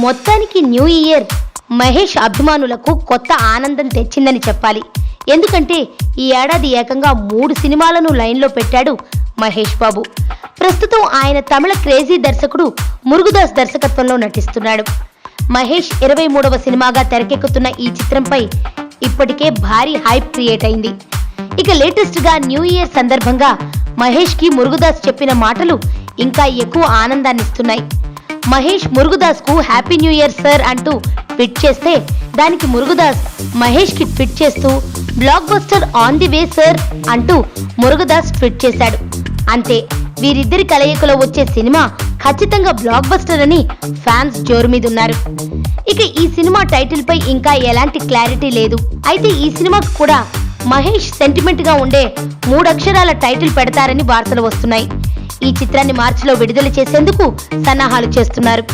మొత్తానికి new year Mahesh అభిమానులకు కొత్త ఆనందం తెచ్చిందని చెప్పాలి. ఎందుకంటే ఈ ఏడాది ఏకంగా 3 సినిమాలను లైన్లో పెట్టాడు మహేష్ బాబు. ప్రస్తుతం ఆయన తమిళ క్రేజీ దర్శకుడు మురుగదాస్ దర్శకత్వంలో నటిస్తున్నాడు. మహేష్ 23వ సినిమాగా తెరకెక్కుతున్న ఈ చిత్రంపై ఇప్పటికే భారీ హైప్ క్రియేట్ అయింది. ఇక లేటెస్ట్ గా న్యూ ఇయర్ సందర్భంగా మహేష్ కి మురుగదాస్ చెప్పిన మాటలు ఇంకా ఎక్కువ ఆనందాన్నిస్తున్నాయి. మహేష్ మురుగదాస్ కు హ్యాపీ న్యూ ఇయర్ సార్ అంటూ ట్వీట్ చేస్తే దానికి మురుగదాస్ మహేష్ కి ట్వీట్ చేస్తూ block buster on the way sir అంటూ మురుగదాస్ ట్వీట్ చేశాడు. అంతే, వీరిద్దరి కలయికలో వచ్చే సినిమా ఖచ్చితంగా బ్లాక్ బస్టర్ అని ఫ్యాన్స్ జోరు మీద ఉన్నారు. ఇక ఈ సినిమా టైటిల్ పై ఇంకా ఎలాంటి క్లారిటీ లేదు. అయితే ఈ సినిమాకు కూడా మహేష్ సెంటిమెంట్ గా ఉండే 3 అక్షరాల టైటిల్ పెడతారని వార్తలు వస్తున్నాయి. ఈ చిత్రాన్ని మార్చిలో విడుదల చేసేందుకు సన్నాహాలు చేస్తున్నారు.